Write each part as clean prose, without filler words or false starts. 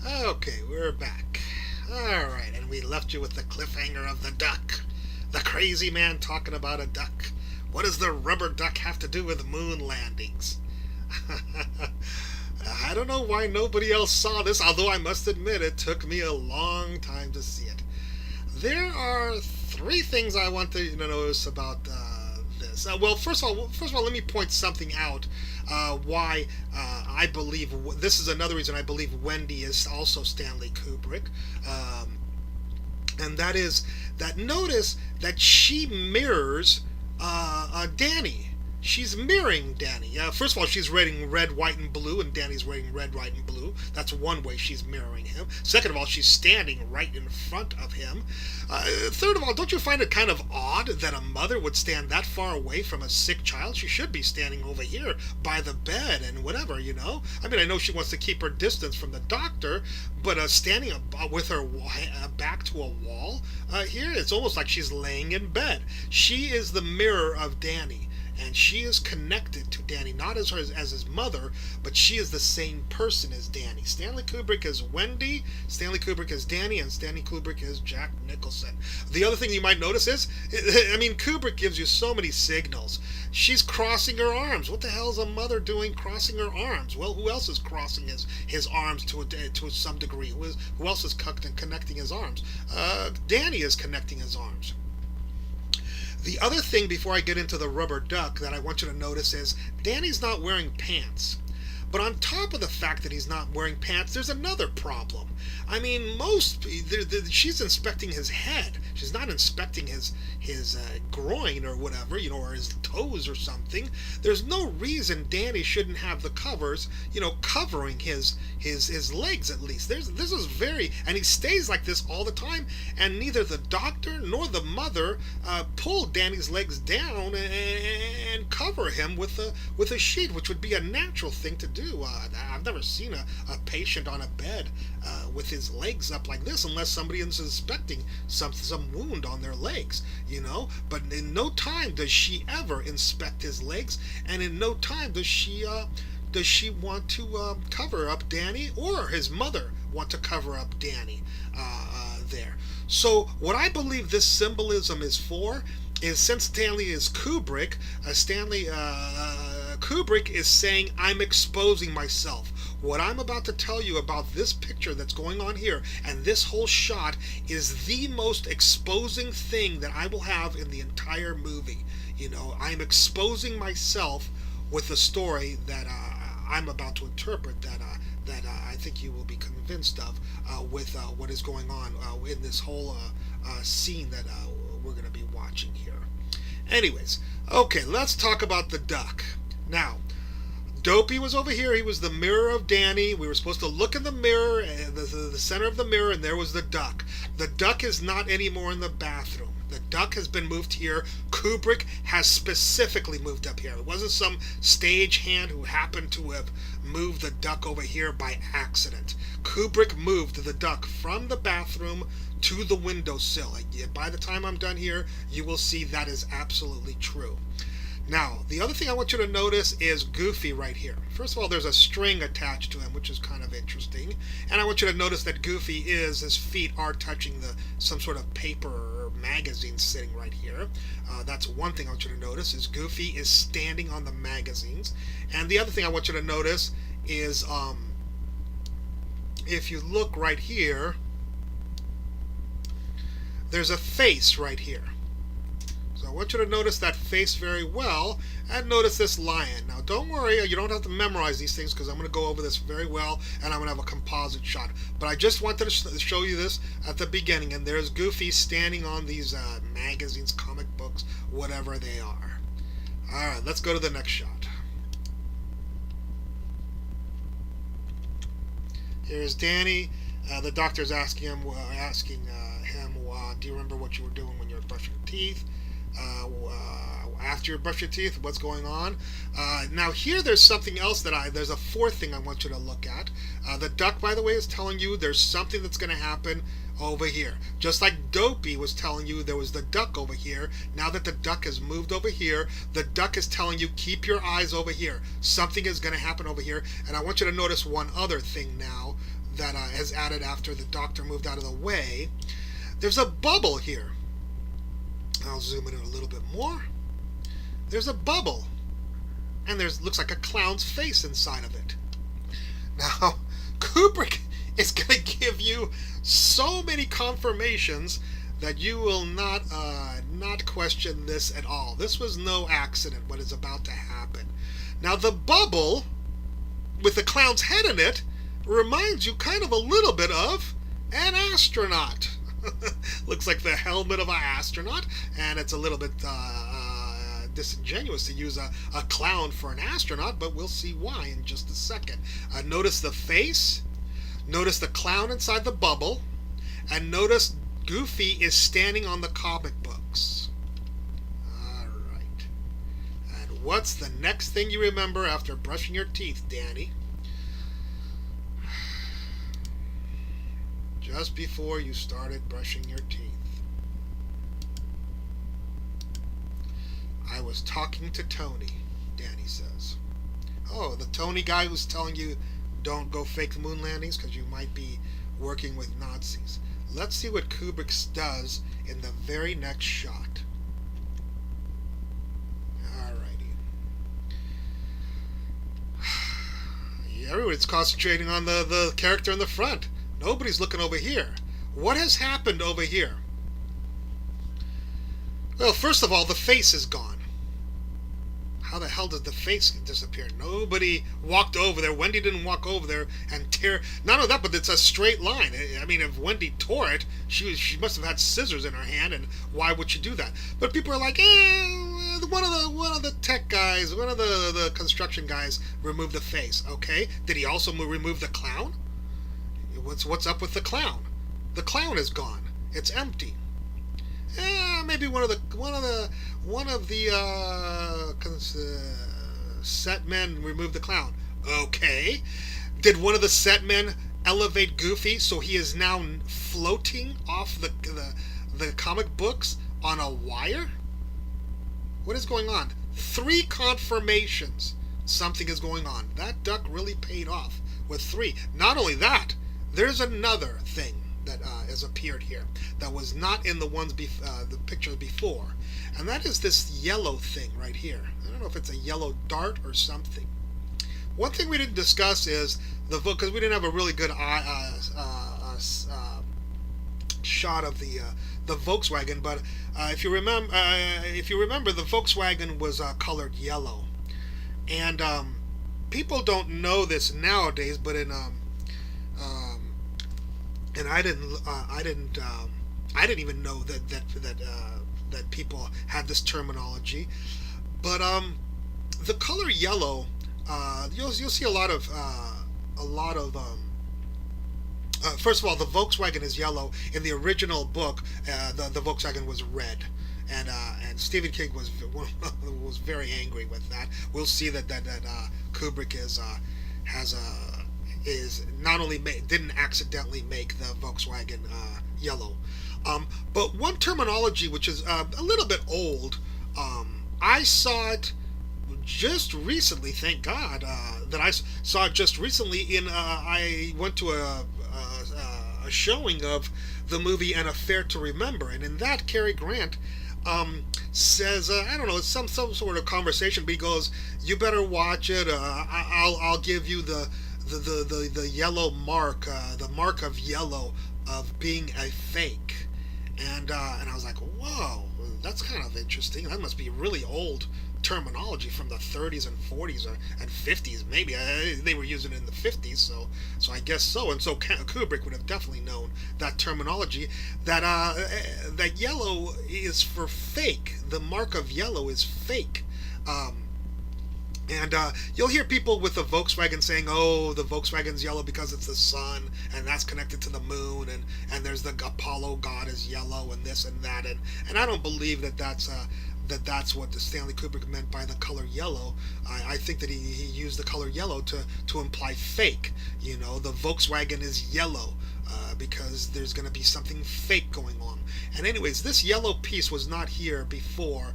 Okay, we're back. Alright, and we left you with the cliffhanger of the duck. The crazy man talking about a duck. What does the rubber duck have to do with moon landings? I don't know why nobody else saw this, although I must admit it took me a long time to see it. There are three things I want to notice about this. Well, first of all, let me point something out. Why I believe this is another reason I believe Wendy is also Stanley Kubrick, and that is that notice that she mirrors Danny. She's mirroring Danny. First of all, she's wearing red, white, and blue, and Danny's wearing red, white, and blue. That's one way she's mirroring him. Second of all, she's standing right in front of him. Third of all, don't you find it kind of odd that a mother would stand that far away from a sick child? She should be standing over here by the bed and whatever, you know? I mean, I know she wants to keep her distance from the doctor, but standing with her back to a wall here, it's almost like she's laying in bed. She is the mirror of Danny. And she is connected to Danny, not as his mother, but she is the same person as Danny. Stanley Kubrick is Wendy, Stanley Kubrick is Danny, and Stanley Kubrick is Jack Nicholson. The other thing you might notice is, I mean, Kubrick gives you so many signals. She's crossing her arms. What the hell is a mother doing crossing her arms? Well, who else is crossing his arms to some degree? Who else is connecting his arms? Danny is connecting his arms. The other thing before I get into the rubber duck that I want you to notice is Danny's not wearing pants. But on top of the fact that he's not wearing pants, there's another problem. I mean, she's inspecting his head. She's not inspecting his groin or whatever, or his toes or something. There's no reason Danny shouldn't have the covers, covering his legs at least. This is and he stays like this all the time. And neither the doctor nor the mother pull Danny's legs down and cover him with a sheet, which would be a natural thing to do. I've never seen a patient on a bed with his legs up like this unless somebody is inspecting some wound on their legs, But in no time does she ever inspect his legs, and in no time does she want to cover up Danny, or his mother want to cover up Danny there. So what I believe this symbolism is for is, since Stanley is Kubrick, Kubrick is saying, I'm exposing myself. What I'm about to tell you about this picture that's going on here and this whole shot is the most exposing thing that I will have in the entire movie. I'm exposing myself with the story that I'm about to interpret that I think you will be convinced of with what is going on in this whole scene that we're going to be watching here. Anyways, okay, let's talk about the duck. Now, Dopey was over here. He was the mirror of Danny. We were supposed to look in the mirror, the center of the mirror, and there was the duck. The duck is not anymore in the bathroom. The duck has been moved here. Kubrick has specifically moved up here. It wasn't some stagehand who happened to have moved the duck over here by accident. Kubrick moved the duck from the bathroom to the windowsill. By the time I'm done here, you will see that is absolutely true. Now, the other thing I want you to notice is Goofy right here. First of all, there's a string attached to him, which is kind of interesting. And I want you to notice that Goofy his feet are touching some sort of paper or magazine sitting right here. That's one thing I want you to notice, is Goofy is standing on the magazines. And the other thing I want you to notice is, if you look right here, there's a face right here. So I want you to notice that face very well, and notice this lion. Now don't worry, you don't have to memorize these things because I'm going to go over this very well, and I'm going to have a composite shot. But I just wanted to show you this at the beginning, and there's Goofy standing on these magazines, comic books, whatever they are. Alright, let's go to the next shot. Here's Danny. The doctor's asking him, do you remember what you were doing when you were brushing your teeth? After you brush your teeth, what's going on? Now here there's something else there's a fourth thing I want you to look at. The duck, by the way, is telling you there's something that's going to happen over here. Just like Dopey was telling you there was the duck over here, now that the duck has moved over here, the duck is telling you keep your eyes over here. Something is going to happen over here. And I want you to notice one other thing now that is added after the doctor moved out of the way. There's a bubble here. I'll zoom in a little bit more. There's a bubble, and looks like a clown's face inside of it. Now, Kubrick is going to give you so many confirmations that you will not question this at all. This was no accident, what is about to happen. Now, the bubble with the clown's head in it reminds you kind of a little bit of an astronaut. Looks like the helmet of an astronaut, and it's a little bit disingenuous to use a clown for an astronaut, but we'll see why in just a second. Notice the face, notice the clown inside the bubble, and notice Goofy is standing on the comic books. Alright. And what's the next thing you remember after brushing your teeth, Danny? Just before you started brushing your teeth, I was talking to Tony, Danny says. Oh, the Tony guy who's telling you don't go fake moon landings because you might be working with Nazis. Let's see what Kubrick does in the very next shot. Alrighty. Everybody's concentrating on the character in the front. Nobody's looking over here. What has happened over here? Well, first of all, the face is gone. How the hell did the face disappear? Nobody walked over there. Wendy didn't walk over there and tear. Not only that, but it's a straight line. I mean, if Wendy tore it, she must have had scissors in her hand, and why would she do that? But people are like, one of the tech guys, one of the construction guys removed the face. Okay, did he also remove the clown? What's up with the clown? The clown is gone. It's empty. Maybe one of the set men removed the clown. Okay. Did one of the set men elevate Goofy so he is now floating off the comic books on a wire? What is going on? 3 confirmations. Something is going on. That duck really paid off with 3. Not only that, there's another thing that has appeared here that was not in the pictures before, and that is this yellow thing right here. I don't know if it's a yellow dart or something. One thing we didn't discuss is because we didn't have a really good shot of the Volkswagen, but if you remember, the Volkswagen was colored yellow, and people don't know this nowadays, but and I didn't even know that people had this terminology. But the color yellow, you'll see a lot of first of all, the Volkswagen is yellow. In the original book, the Volkswagen was red, and Stephen King was very angry with that. We'll see that Kubrick is not only didn't accidentally make the Volkswagen yellow, but one terminology which is a little bit old. I saw it just recently. Thank God that I saw it just recently. I went to a showing of the movie An Affair to Remember, and in that Cary Grant says, I don't know, it's some sort of conversation, but he goes, "You better watch it. I'll give you the yellow mark, the mark of yellow of being a fake," and I was like, whoa, that's kind of interesting. That must be really old terminology from the 30s and 40s and 50s, maybe. They were using it in the 50s, so I guess so. And so Kubrick would have definitely known that terminology, that yellow is for fake. The mark of yellow is fake. And you'll hear people with the Volkswagen saying, oh, the Volkswagen's yellow because it's the sun, and that's connected to the moon, and there's the Apollo god is yellow, and this and that, and I don't believe that's what the Stanley Kubrick meant by the color yellow. I think that he used the color yellow to imply fake. You know, the Volkswagen is yellow because there's going to be something fake going on. And anyways, this yellow piece was not here before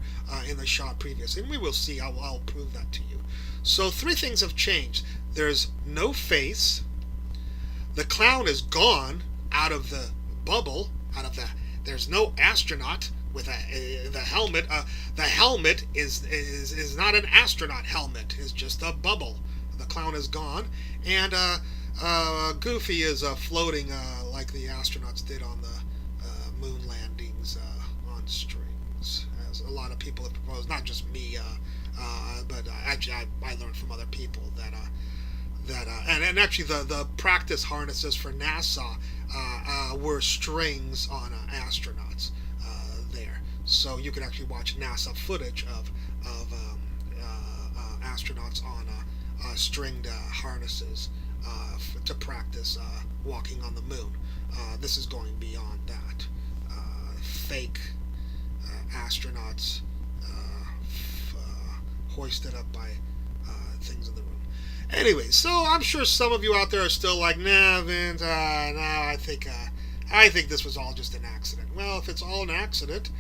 in the shot previous, and we will see. I'll prove that to you. So 3 things have changed. There's no face. The clown is gone out of the bubble, out of the. There's no astronaut with the helmet. The helmet is not an astronaut helmet. It's just a bubble. The clown is gone, and Goofy is floating like the astronauts did on the moon landings on strings, as a lot of people have proposed. Not just me, but actually I learned from other people that and actually the practice harnesses for NASA were strings on astronauts there, so you could actually watch NASA footage of astronauts on stringed harnesses to practice walking on the moon. This is going beyond that. Fake astronauts hoisted up by things in the room. Anyway, so I'm sure some of you out there are still like, nah, Vince, no, I think this was all just an accident. Well, if it's all an accident,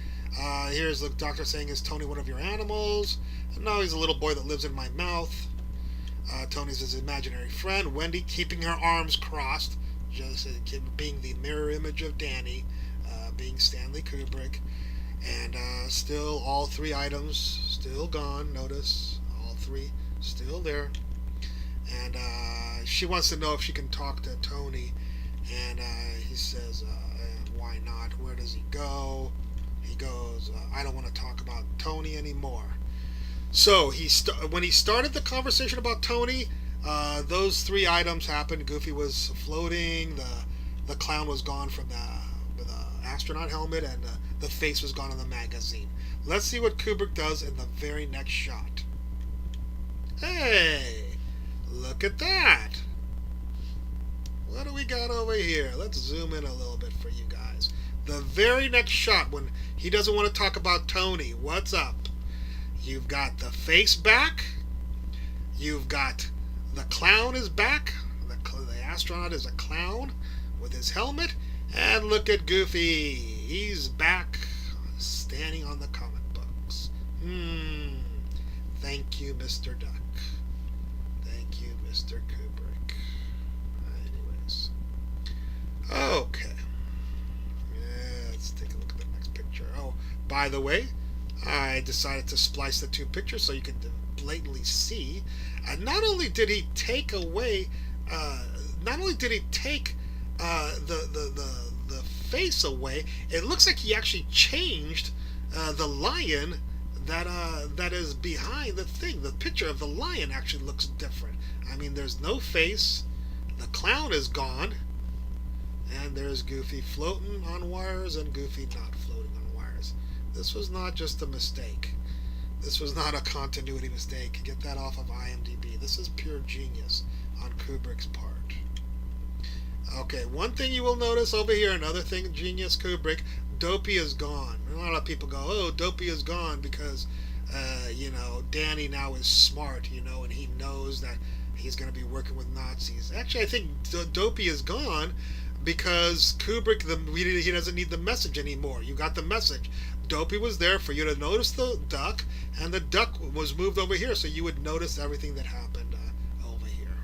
here's the doctor saying, is Tony one of your animals? No, he's a little boy that lives in my mouth. Tony's his imaginary friend. Wendy keeping her arms crossed, just being the mirror image of Danny, being Stanley Kubrick. And still, all three items still gone. Notice, all three still there. And she wants to know if she can talk to Tony. And he says, why not? Where does he go? He goes, I don't want to talk about Tony anymore. So when he started the conversation about Tony, those three items happened. Goofy was floating, the clown was gone from the astronaut helmet, and the face was gone in the magazine. Let's see what Kubrick does in the very next shot. Hey, look at that. What do we got over here? Let's zoom in a little bit for you guys. The very next shot, when he doesn't want to talk about Tony, what's up? You've got the face back. You've got the clown is back. The astronaut is a clown with his helmet. And look at Goofy. He's back standing on the comic books. Thank you, Mr. Duck. Thank you, Mr. Kubrick. Anyways. Okay. Yeah, let's take a look at the next picture. Oh, by the way, I decided to splice the two pictures so you can blatantly see. Not only did he take away, the face away, it looks like he actually changed the lion that is behind the thing. The picture of the lion actually looks different. I mean, there's no face. The clown is gone, and there's Goofy floating on wires and Goofy not floating on wires. This was not just a mistake. This was not a continuity mistake. Get that off of IMDb. This is pure genius on Kubrick's part. Okay, one thing you will notice over here, another thing, genius Kubrick, Dopey is gone. A lot of people go, oh, Dopey is gone because, Danny now is smart, and he knows that he's going to be working with Nazis. Actually, I think Dopey is gone because Kubrick, he doesn't need the message anymore. You got the message. Dopey was there for you to notice the duck, and the duck was moved over here, so you would notice everything that happened over here.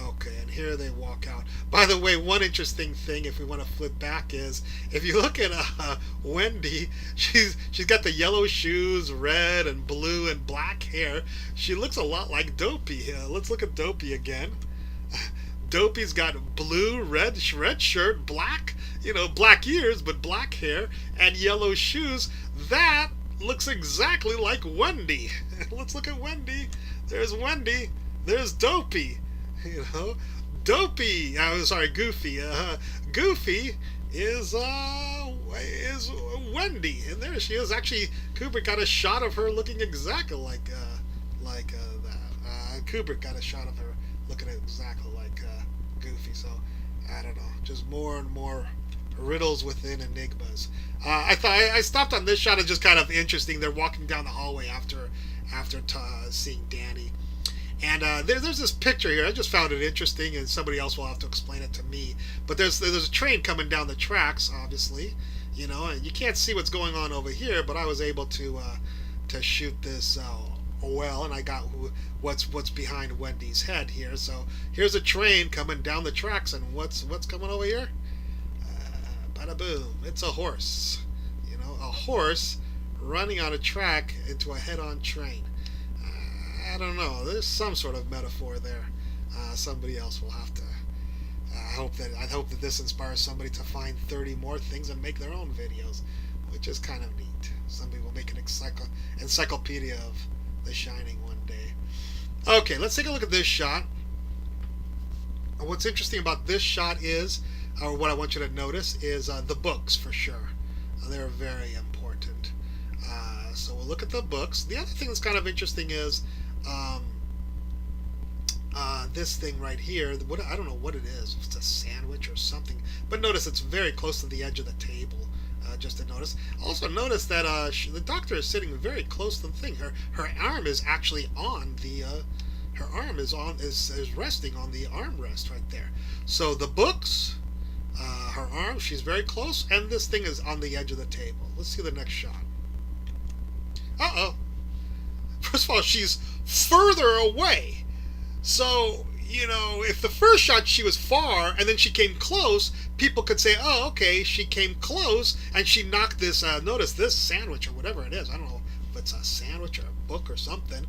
Okay, and here they walk out. By the way, one interesting thing, if we want to flip back, is if you look at Wendy, she's got the yellow shoes, red and blue and black hair. She looks a lot like Dopey. Let's look at Dopey again. Dopey's got blue, red shirt, black, black ears, but black hair, and yellow shoes. That looks exactly like Wendy. Let's look at Wendy. There's Wendy. There's Dopey. Dopey. Goofy. Goofy is Wendy, and there she is. Actually, Kubrick got a shot of her looking exactly like that. Kubrick got a shot of her looking exactly like Goofy. So I don't know, just more and more riddles within enigmas. I stopped on this shot as just kind of interesting. They're walking down the hallway after seeing Danny, and there's this picture here. I just found it interesting, and somebody else will have to explain it to me. But there's a train coming down the tracks, obviously, and you can't see what's going on over here. But I was able to shoot this well, and I got what's behind Wendy's head here. So here's a train coming down the tracks, and what's coming over here? Bada boom! It's a horse. You know, a horse running on a track into a head-on train. I don't know. There's some sort of metaphor there. Somebody else will have to. I hope that this inspires somebody to find 30 more things and make their own videos, which is kind of neat. Somebody will make an encyclopedia of The Shining one day. Okay, let's take a look at this shot. What's interesting about this shot is, or what I want you to notice, is the books for sure. They're very important. So we'll look at the books. The other thing that's kind of interesting is this thing right here. I don't know what it is. If it's a sandwich or something. But notice it's very close to the edge of the table. Just to notice. Also notice that the doctor is sitting very close to the thing. Her arm is actually on the. Her arm is resting on the armrest right there. So the books, her arm, she's very close, and this thing is on the edge of the table. Let's see the next shot. Uh-oh. First of all, she's further away. So, you know, if the first shot she was far and then she came close, people could say, oh, okay, she came close and she knocked this, notice this sandwich or whatever it is. I don't know if it's a sandwich or a book or something.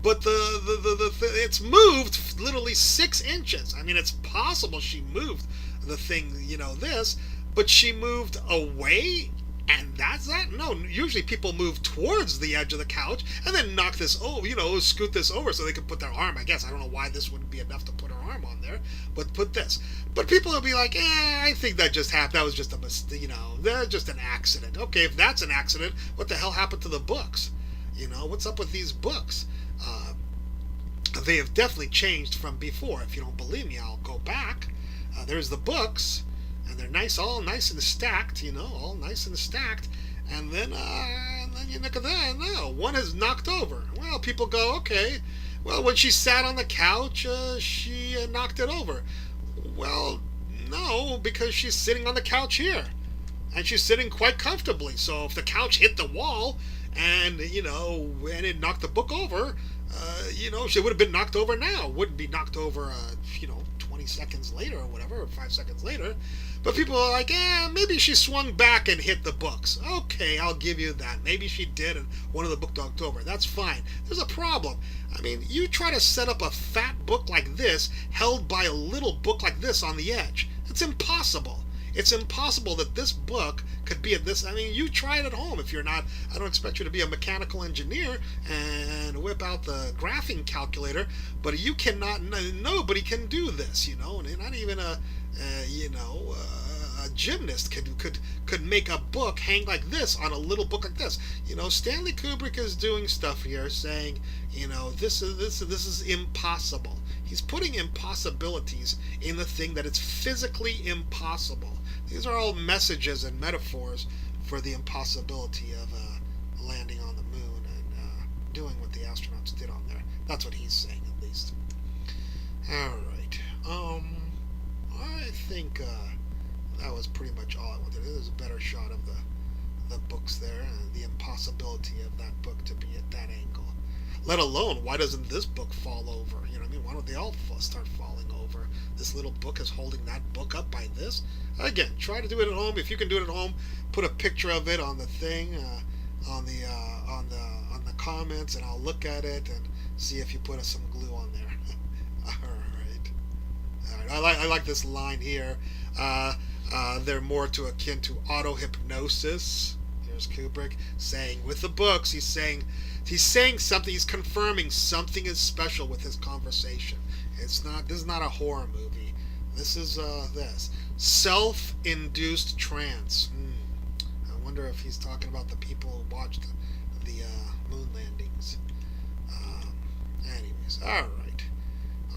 But it's moved literally 6 inches. I mean, it's possible she moved the thing, you know, this, but she moved away. And that's that? No, usually people move towards the edge of the couch and then knock this over, you know, scoot this over so they can put their arm, I guess. I don't know why this wouldn't be enough to put her arm on there, but put this. But people will be like, I think that just happened. That was just a mistake, you know, that's just an accident. Okay, if that's an accident, what the hell happened to the books? You know, what's up with these books? They have definitely changed from before. If you don't believe me, I'll go back. There's the books. And they're nice, all nice and stacked, you know, all nice and stacked. And then you look at that, no, one is knocked over. Well, people go, okay, well, when she sat on the couch, she knocked it over. Well, no, because she's sitting on the couch here. And she's sitting quite comfortably. So if the couch hit the wall and, you know, and it knocked the book over, you know, she would have been knocked over now. Wouldn't be knocked over, you know, 20 seconds later or whatever, or 5 seconds later. But people are like, maybe she swung back and hit the books. Okay, I'll give you that. Maybe she did and one of the book knocked over. That's fine. There's a problem. I mean, you try to set up a fat book like this held by a little book like this on the edge. It's impossible. It's impossible that this book could be at this. I mean, you try it at home. If you're not, I don't expect you to be a mechanical engineer and whip out the graphing calculator, but you cannot, nobody can do this, you know, and not even a gymnast could make a book hang like this on a little book like this. You know, Stanley Kubrick is doing stuff here saying, you know, this is impossible. He's putting impossibilities in the thing that it's physically impossible. These are all messages and metaphors for the impossibility of landing on the moon and doing what the astronauts did on there. That's what he's saying, at least. All right. I think that was pretty much all I wanted. There's a better shot of the books there and the impossibility of that book to be at that angle. Let alone, why doesn't this book fall over? You know what I mean? Why don't they all start falling over? This little book is holding that book up by this. Again, try to do it at home. If you can do it at home, put a picture of it on the thing, on the comments, and I'll look at it and see if you put some glue on there. All right. I like this line here. They're more to akin to auto-hypnosis. Here's Kubrick saying, with the books, he's saying something, he's confirming something is special with his conversation. This is not a horror movie. This is this. Self-induced trance. I wonder if he's talking about the people who watched the moon landings. Anyways, all right.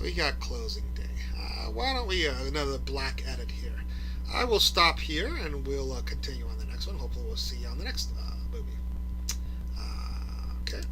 We got closing day. Why don't we another black edit here? I will stop here and we'll continue on the next one. Hopefully we'll see you on the next movie. Okay.